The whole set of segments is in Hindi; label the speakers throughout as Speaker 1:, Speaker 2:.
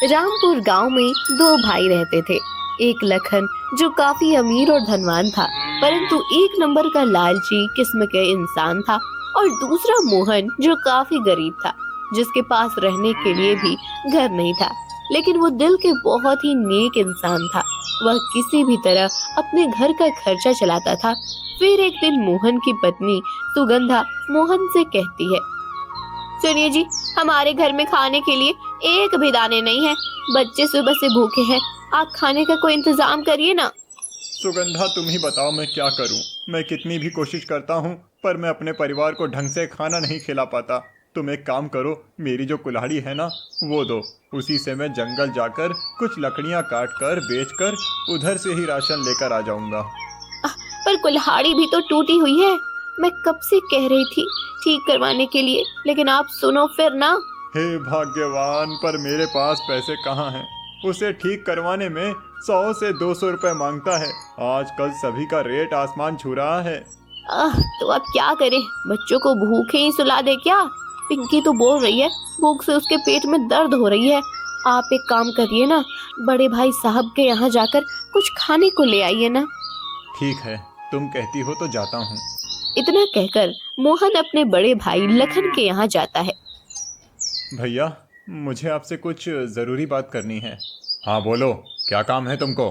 Speaker 1: रामपुर गांव में दो भाई रहते थे। एक लखन जो काफी अमीर और धनवान था, परंतु एक नंबर का लालची किस्म के इंसान था, और दूसरा मोहन जो काफी गरीब था, जिसके पास रहने के लिए भी घर नहीं था। लेकिन वो दिल के बहुत ही नेक इंसान था। वह किसी भी तरह अपने घर का खर्चा चलाता था। फिर एक दिन मोहन की पत्नी सुगंधा मोहन से कहती है, सुनिए जी, हमारे घर में खाने के लिए एक भी दाने नहीं है। बच्चे सुबह से भूखे हैं। आप खाने का कोई इंतजाम करिए ना।
Speaker 2: सुगंधा, तुम ही बताओ मैं क्या करूं। मैं कितनी भी कोशिश करता हूं, पर मैं अपने परिवार को ढंग से खाना नहीं खिला पाता। तुम एक काम करो, मेरी जो कुल्हाड़ी है ना, वो दो। उसी से मैं जंगल जाकर कुछ लकड़ियां काट कर बेच कर उधर से ही राशन लेकर आ जाऊंगा।
Speaker 1: पर कुल्हाड़ी भी तो टूटी हुई है। मैं कब से कह रही थी ठीक करवाने के लिए, लेकिन आप सुनो फिर ना।
Speaker 2: हे भाग्यवान, पर मेरे पास पैसे कहाँ हैं। उसे ठीक करवाने में 100 से 200 रुपए मांगता है। आजकल सभी का रेट आसमान छू रहा है।
Speaker 1: तो अब क्या करें? बच्चों को भूखे ही सुला दे क्या? पिंकी तो बोल रही है भूख से उसके पेट में दर्द हो रही है। आप एक काम करिए ना, बड़े भाई साहब के यहाँ जाकर कुछ खाने को ले आइए ना।
Speaker 2: ठीक है, तुम कहती हो तो जाता हूँ।
Speaker 1: इतना कहकर मोहन अपने बड़े भाई लखन के यहाँ जाता है।
Speaker 2: भैया, मुझे आपसे कुछ ज़रूरी बात करनी है। हाँ बोलो, क्या काम है तुमको।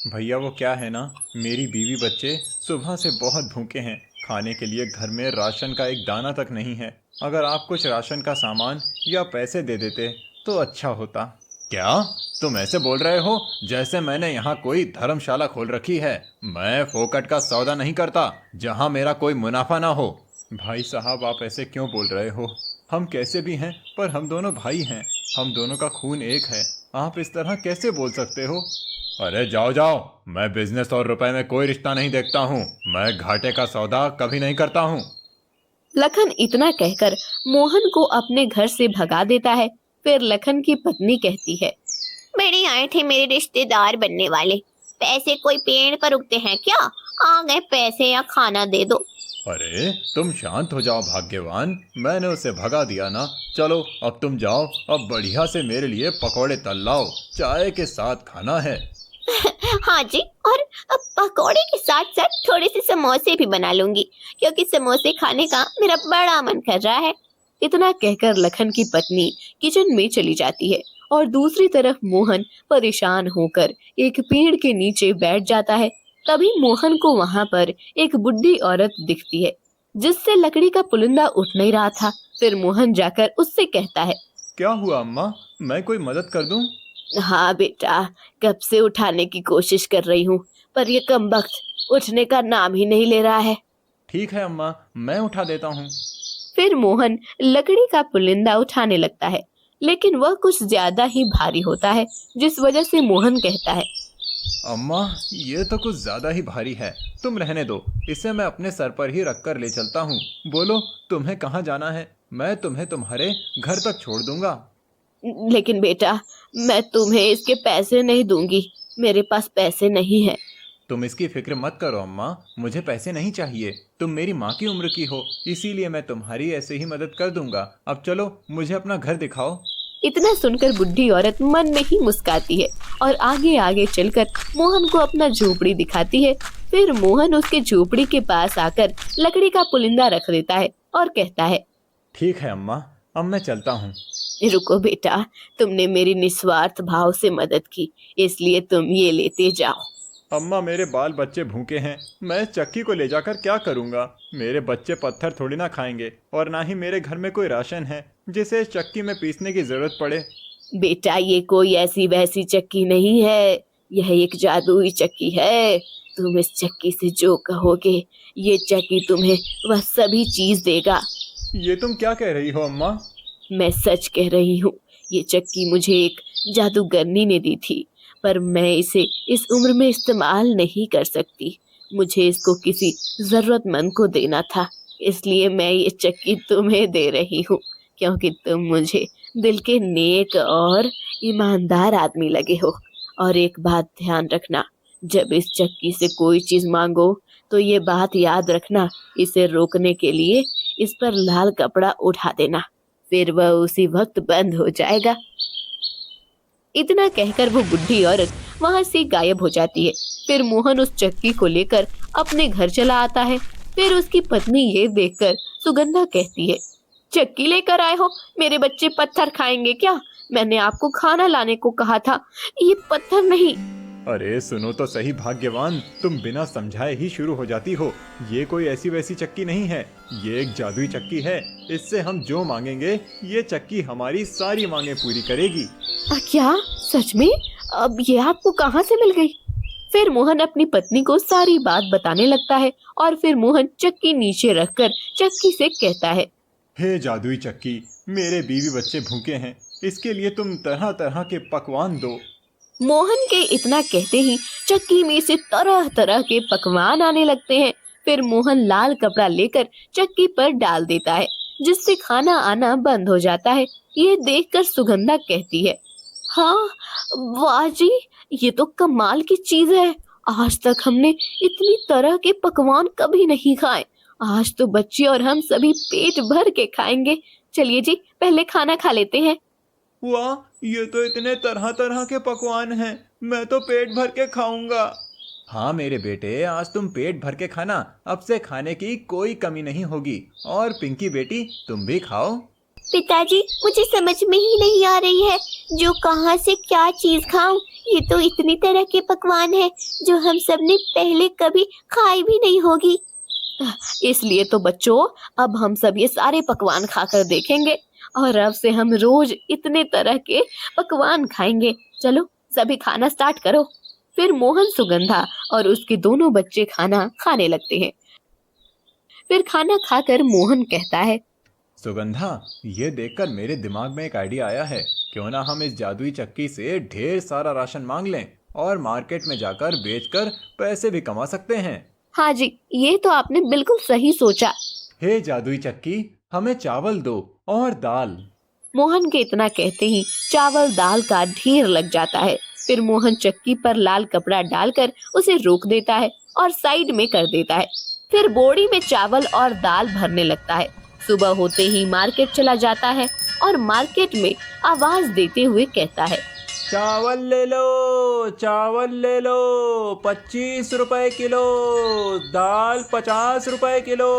Speaker 2: भैया वो क्या है ना, मेरी बीवी बच्चे सुबह से बहुत भूखे हैं। खाने के लिए घर में राशन का एक दाना तक नहीं है। अगर आप कुछ राशन का सामान या पैसे दे देते तो अच्छा होता। क्या तुम ऐसे बोल रहे हो जैसे मैंने यहाँ कोई धर्मशाला खोल रखी है। मैं फोकट का सौदा नहीं करता जहाँ मेरा कोई मुनाफा ना हो। भाई साहब, आप ऐसे क्यों बोल रहे हो। हम कैसे भी हैं, पर हम दोनों भाई हैं। हम दोनों का खून एक है। आप इस तरह कैसे बोल सकते हो। अरे जाओ जाओ, मैं बिजनेस और रुपए में कोई रिश्ता नहीं देखता हूँ। मैं घाटे का सौदा कभी नहीं करता हूँ।
Speaker 1: लखन इतना कहकर मोहन को अपने घर से भगा देता है। फिर लखन की पत्नी कहती है, मेरे आए थे मेरे रिश्तेदार बनने वाले। पैसे कोई पेड़ पर उगते हैं क्या? आ गए पैसे या खाना दे दो।
Speaker 2: अरे तुम शांत हो जाओ भाग्यवान, मैंने उसे भगा दिया ना। चलो अब तुम जाओ। अब बढ़िया से मेरे लिए पकौड़े तल लाओ, चाय के साथ खाना है।
Speaker 1: हाँ जी, और अब पकौड़े के साथ साथ थोड़े से समोसे भी बना लूंगी, क्योंकि समोसे खाने का मेरा बड़ा मन कर रहा है। इतना कहकर लखन की पत्नी किचन में चली जाती है, और दूसरी तरफ मोहन परेशान होकर एक पेड़ के नीचे बैठ जाता है। तभी मोहन को वहां पर एक बुढ़ी औरत दिखती है, जिससे लकड़ी का पुलिंदा उठ नहीं रहा था। फिर मोहन जाकर उससे कहता है,
Speaker 2: क्या हुआ अम्मा, मैं कोई मदद कर दूं।
Speaker 1: हाँ बेटा, कब से उठाने की कोशिश कर रही हूँ, पर ये कमबख्त उठने का नाम ही नहीं ले रहा है।
Speaker 2: ठीक है अम्मा, मैं उठा देता हूँ।
Speaker 1: फिर मोहन लकड़ी का पुलिंदा उठाने लगता है, लेकिन वह कुछ ज्यादा ही भारी होता है, जिस वजह से मोहन कहता है,
Speaker 2: अम्मा, ये तो कुछ ज्यादा ही भारी है। तुम रहने दो, इसे मैं अपने सर पर ही रख कर ले चलता हूँ। बोलो, तुम्हें कहाँ जाना है। मैं तुम्हें तुम्हारे घर तक छोड़ दूंगा।
Speaker 1: लेकिन बेटा, मैं तुम्हें इसके पैसे नहीं दूंगी। मेरे पास पैसे नहीं है।
Speaker 2: तुम इसकी फिक्र मत करो अम्मा, मुझे पैसे नहीं चाहिए। तुम मेरी माँ की उम्र की हो, इसीलिए मैं तुम्हारी ऐसे ही मदद कर दूंगा। अब चलो, मुझे अपना घर दिखाओ।
Speaker 1: इतना सुनकर बुढ़ी औरत मन में ही मुस्काती है, और आगे आगे चलकर मोहन को अपना झोपड़ी दिखाती है। फिर मोहन उसके झोपड़ी के पास आकर लकड़ी का पुलिंदा रख देता है और कहता है,
Speaker 2: ठीक है अम्मा, अब मैं चलता हूँ।
Speaker 1: रुको बेटा, तुमने मेरी निस्वार्थ भाव से मदद की, इसलिए तुम ये लेते जाओ।
Speaker 2: अम्मा, मेरे बाल बच्चे भूखे हैं। मैं चक्की को ले जाकर क्या करूँगा। मेरे बच्चे पत्थर थोड़ी ना खाएंगे, और ना ही मेरे घर में कोई राशन है जिसे चक्की में पीसने की जरूरत पड़े।
Speaker 1: बेटा, ये कोई ऐसी वैसी चक्की नहीं है, यह एक जादुई चक्की है। तुम इस चक्की से जो कहोगे, ये चक्की तुम्हें वह सभी चीज देगा।
Speaker 2: ये तुम क्या कह रही हो अम्मा।
Speaker 1: मैं सच कह रही हूँ। ये चक्की मुझे एक जादूगरनी ने दी थी, पर मैं इसे इस उम्र में इस्तेमाल नहीं कर सकती। मुझे इसको किसी जरूरतमंद को देना था, इसलिए मैं ये चक्की तुम्हें दे रही हूँ, क्योंकि तुम मुझे दिल के नेक और ईमानदार आदमी लगे हो। और एक बात ध्यान रखना, जब इस चक्की से कोई चीज मांगो तो ये बात याद रखना, इसे रोकने के लिए इस पर लाल कपड़ा उठा देना, फिर वह उसी वक्त बंद हो जाएगा। इतना कहकर वो बुढ़ी औरत वहाँ से गायब हो जाती है। फिर मोहन उस चक्की को लेकर अपने घर चला आता है। फिर उसकी पत्नी ये देखकर सुगंधा कहती है, चक्की लेकर आए हो? मेरे बच्चे पत्थर खाएंगे क्या? मैंने आपको खाना लाने को कहा था, ये पत्थर नहीं।
Speaker 2: अरे सुनो तो सही भाग्यवान, तुम बिना समझाए ही शुरू हो जाती हो। ये कोई ऐसी वैसी चक्की नहीं है, ये एक जादुई चक्की है। इससे हम जो मांगेंगे ये चक्की हमारी सारी मांगे पूरी करेगी।
Speaker 1: क्या सच में? अब ये आपको कहाँ से मिल गई? फिर मोहन अपनी पत्नी को सारी बात बताने लगता है और फिर मोहन चक्की नीचे रखकर चक्की से कहता है,
Speaker 2: हे जादुई चक्की, मेरे बीवी बच्चे भूखे हैं, इसके लिए तुम तरह तरह के पकवान दो।
Speaker 1: मोहन के इतना कहते ही चक्की में से तरह तरह के पकवान आने लगते हैं। फिर मोहन लाल कपड़ा लेकर चक्की पर डाल देता है, जिससे खाना आना बंद हो जाता है। ये देखकर सुगंधा कहती है, हाँ वाह जी, ये तो कमाल की चीज है। आज तक हमने इतनी तरह के पकवान कभी नहीं खाए। आज तो बच्चे और हम सभी पेट भर के खाएंगे। चलिए जी, पहले खाना खा लेते हैं।
Speaker 2: वाह, ये तो इतने तरह तरह के पकवान हैं, मैं तो पेट भर के खाऊंगा। हाँ मेरे बेटे, आज तुम पेट भर के खाना, अब से खाने की कोई कमी नहीं होगी। और पिंकी बेटी, तुम भी खाओ।
Speaker 3: पिताजी, मुझे समझ में ही नहीं आ रही है जो कहाँ से क्या चीज खाऊं। ये तो इतनी तरह के पकवान हैं जो हम सब ने पहले कभी खाई भी नहीं होगी।
Speaker 1: इसलिए तो बच्चों, अब हम सब ये सारे पकवान खाकर देखेंगे और अब से हम रोज इतने तरह के पकवान खाएंगे। चलो सभी खाना स्टार्ट करो। फिर मोहन, सुगंधा और उसके दोनों बच्चे खाना खाने लगते हैं। फिर खाना खाकर मोहन कहता है,
Speaker 2: सुगंधा, ये देखकर मेरे दिमाग में एक आइडिया आया है। क्यों ना हम इस जादुई चक्की से ढेर सारा राशन मांग लें और मार्केट में जाकर बेचकर पैसे भी कमा सकते हैं।
Speaker 1: हाँ जी, ये तो आपने बिल्कुल सही सोचा।
Speaker 2: हे जादुई चक्की, हमें चावल दो और दाल।
Speaker 1: मोहन के इतना कहते ही चावल दाल का ढेर लग जाता है। फिर मोहन चक्की पर लाल कपड़ा डालकर उसे रोक देता है और साइड में कर देता है। फिर बोरी में चावल और दाल भरने लगता है। सुबह होते ही मार्केट चला जाता है और मार्केट में आवाज देते हुए कहता है,
Speaker 2: चावल ले लो, चावल ले लो, 25 रुपए किलो, दाल 50 रुपए किलो।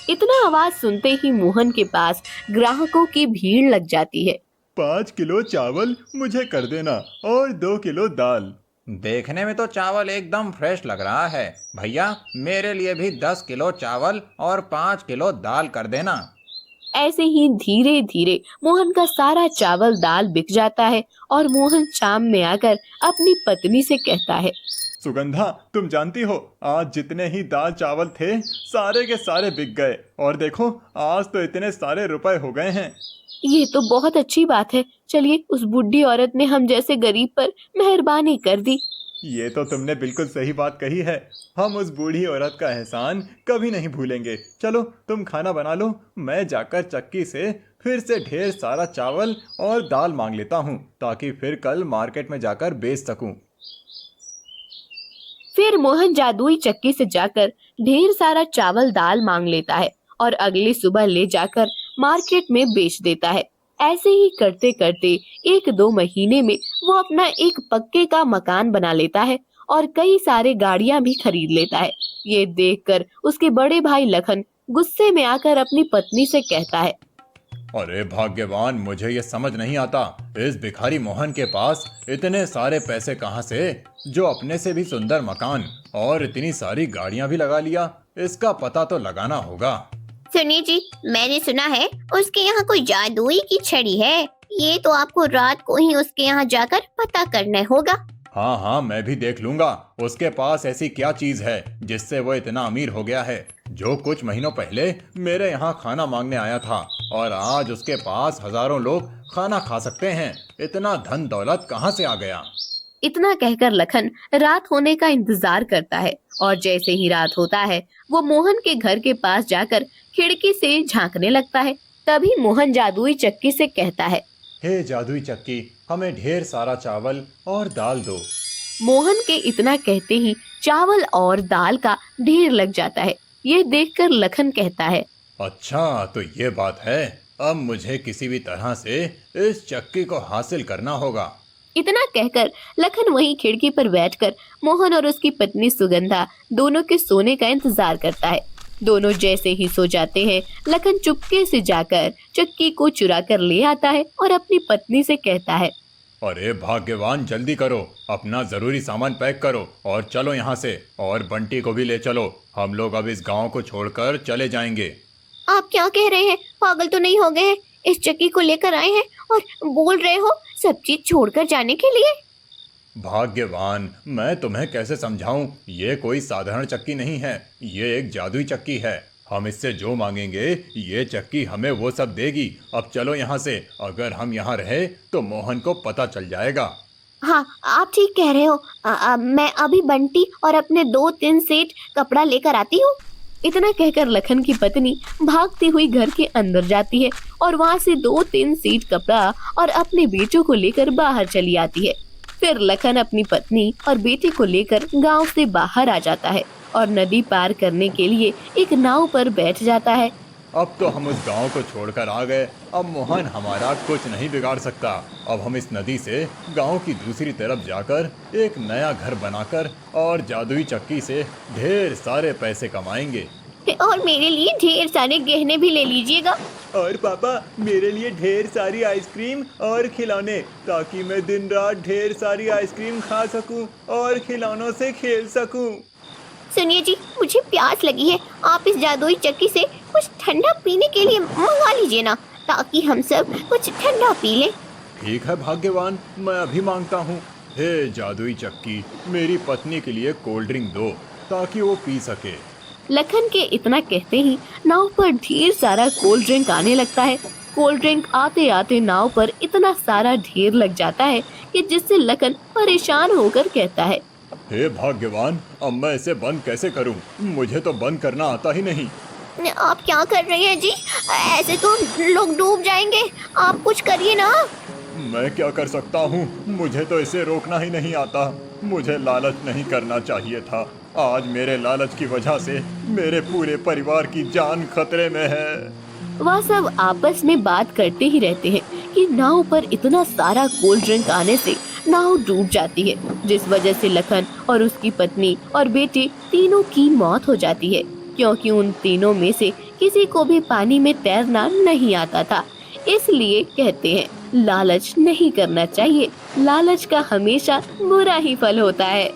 Speaker 1: इतना आवाज सुनते ही मोहन के पास ग्राहकों की भीड़ लग जाती है।
Speaker 2: 5 किलो चावल मुझे कर देना और 2 किलो दाल। देखने में तो चावल एकदम फ्रेश लग रहा है। भैया, मेरे लिए भी 10 किलो चावल और 5 किलो दाल कर देना।
Speaker 1: ऐसे ही धीरे धीरे मोहन का सारा चावल दाल बिक जाता है और मोहन शाम में आकर अपनी पत्नी से कहता है,
Speaker 2: सुगंधा, तुम जानती हो, आज जितने ही दाल चावल थे सारे के सारे बिक गए। और देखो, आज तो इतने सारे रुपए हो गए हैं।
Speaker 1: ये तो बहुत अच्छी बात है। चलिए, उस बुढ़ी औरत ने हम जैसे गरीब पर मेहरबानी कर दी।
Speaker 2: ये तो तुमने बिल्कुल सही बात कही है। हम उस बूढ़ी औरत का एहसान कभी नहीं भूलेंगे। चलो तुम खाना बना लो, मैं जाकर चक्की से फिर से ढेर सारा चावल और दाल मांग लेता हूँ, ताकि फिर कल मार्केट में जाकर बेच सकूं।
Speaker 1: फिर मोहन जादुई चक्की से जाकर ढेर सारा चावल दाल मांग लेता है और अगली सुबह ले जाकर मार्केट में बेच देता है। ऐसे ही करते करते 1-2 महीने में वो अपना एक पक्के का मकान बना लेता है और कई सारे गाड़ियां भी खरीद लेता है। ये देखकर उसके बड़े भाई लखन गुस्से में आकर अपनी पत्नी से कहता है,
Speaker 2: अरे भाग्यवान, मुझे ये समझ नहीं आता, इस भिखारी मोहन के पास इतने सारे पैसे कहाँ से, जो अपने से भी सुंदर मकान और इतनी सारी गाड़ियां भी लगा लिया। इसका पता तो लगाना होगा।
Speaker 3: सुनिए जी, मैंने सुना है उसके यहाँ कोई जादुई की छड़ी है। ये तो आपको रात को ही उसके यहाँ जाकर पता करना होगा।
Speaker 2: हाँ हाँ, मैं भी देख लूंगा उसके पास ऐसी क्या चीज है जिससे वो इतना अमीर हो गया है। जो कुछ महीनों पहले मेरे यहाँ खाना मांगने आया था और आज उसके पास हजारों लोग खाना खा सकते हैं। इतना धन दौलत कहाँ से आ गया।
Speaker 1: इतना कहकर लखन रात होने का इंतजार करता है और जैसे ही रात होता है वो मोहन के घर के पास जाकर खिड़की से झांकने लगता है। तभी मोहन जादुई चक्की से कहता है,
Speaker 2: हे जादुई चक्की, हमें ढेर सारा चावल और दाल दो।
Speaker 1: मोहन के इतना कहते ही चावल और दाल का ढेर लग जाता है। ये देखकर लखन कहता है,
Speaker 2: अच्छा, तो ये बात है। अब मुझे किसी भी तरह से इस चक्की को हासिल करना होगा।
Speaker 1: इतना कहकर लखन वहीं खिड़की पर बैठकर मोहन और उसकी पत्नी सुगंधा दोनों के सोने का इंतजार करता है। दोनों जैसे ही सो जाते हैं, लखन चुपके से जाकर चक्की को चुरा कर ले आता है और अपनी पत्नी से कहता है,
Speaker 2: अरे भाग्यवान, जल्दी करो, अपना जरूरी सामान पैक करो और चलो यहाँ से, और बंटी को भी ले चलो। हम लोग अब इस गांव को छोड़कर चले जाएंगे।
Speaker 3: आप क्या कह रहे हैं? पागल तो नहीं हो गए हैं? इस चक्की को लेकर आए हैं और बोल रहे हो सब चीज छोड़कर जाने के लिए?
Speaker 2: भाग्यवान, मैं तुम्हें कैसे समझाऊं? ये कोई साधारण चक्की नहीं है, ये एक जादुई चक्की है। हम इससे जो मांगेंगे ये चक्की हमें वो सब देगी। अब चलो यहाँ से, अगर हम यहाँ रहे तो मोहन को पता चल जाएगा।
Speaker 3: हाँ, आप ठीक कह रहे हो। मैं अभी बंटी और अपने 2-3 सेट कपड़ा लेकर आती हूँ।
Speaker 1: इतना कहकर लखन की पत्नी भागती हुई घर के अंदर जाती है और वहाँ से 2-3 सीट कपड़ा और अपने बेटों को लेकर बाहर चली आती है। फिर लखन अपनी पत्नी और बेटे को लेकर गांव से बाहर आ जाता है और नदी पार करने के लिए एक नाव पर बैठ जाता है।
Speaker 2: अब तो हम उस गांव को छोड़कर आ गए। अब मोहन हमारा कुछ नहीं बिगाड़ सकता। अब हम इस नदी से गांव की दूसरी तरफ जाकर एक नया घर बनाकर और जादुई चक्की से ढेर सारे पैसे कमाएंगे।
Speaker 3: और मेरे लिए ढेर सारे गहने भी ले लीजिएगा।
Speaker 2: और पापा, मेरे लिए ढेर सारी आइसक्रीम और खिलौने, ताकि मैं दिन रात ढेर सारी आइसक्रीम खा सकूं और खिलौनों से खेल सकूं।
Speaker 3: सुनिए जी, मुझे प्यास लगी है। आप इस जादुई चक्की से कुछ ठंडा पीने के लिए मंगा लीजिए ना, ताकि हम सब कुछ ठंडा पी लें।
Speaker 2: ठीक है भाग्यवान, मैं अभी मांगता हूँ। हे जादुई चक्की, मेरी पत्नी के लिए कोल्ड ड्रिंक दो ताकि वो पी सके।
Speaker 1: लखन के इतना कहते ही नाव पर ढेर सारा कोल्ड ड्रिंक आने लगता है। कोल्ड ड्रिंक आते आते नाव पर इतना सारा ढेर लग जाता है कि जिससे लखन परेशान होकर कहता है,
Speaker 2: हे भाग्यवान, अब मैं इसे बंद कैसे करूं? मुझे तो बंद करना आता ही नहीं।
Speaker 3: आप क्या कर रहे हैं जी? ऐसे तो लोग डूब जाएंगे। आप कुछ करिए ना।
Speaker 2: मैं क्या कर सकता हूँ? मुझे तो इसे रोकना ही नहीं आता। मुझे लालच नहीं करना चाहिए था। आज मेरे लालच की वजह से मेरे पूरे परिवार की जान खतरे में है।
Speaker 1: वह सब आपस में बात करते ही रहते हैं कि नाव पर इतना सारा कोल्ड ड्रिंक आने से नाव डूब जाती है, जिस वजह से लखन और उसकी पत्नी और बेटे तीनों की मौत हो जाती है, क्योंकि उन तीनों में से किसी को भी पानी में तैरना नहीं आता था। इसलिए कहते हैं, लालच नहीं करना चाहिए, लालच का हमेशा बुरा ही फल होता है।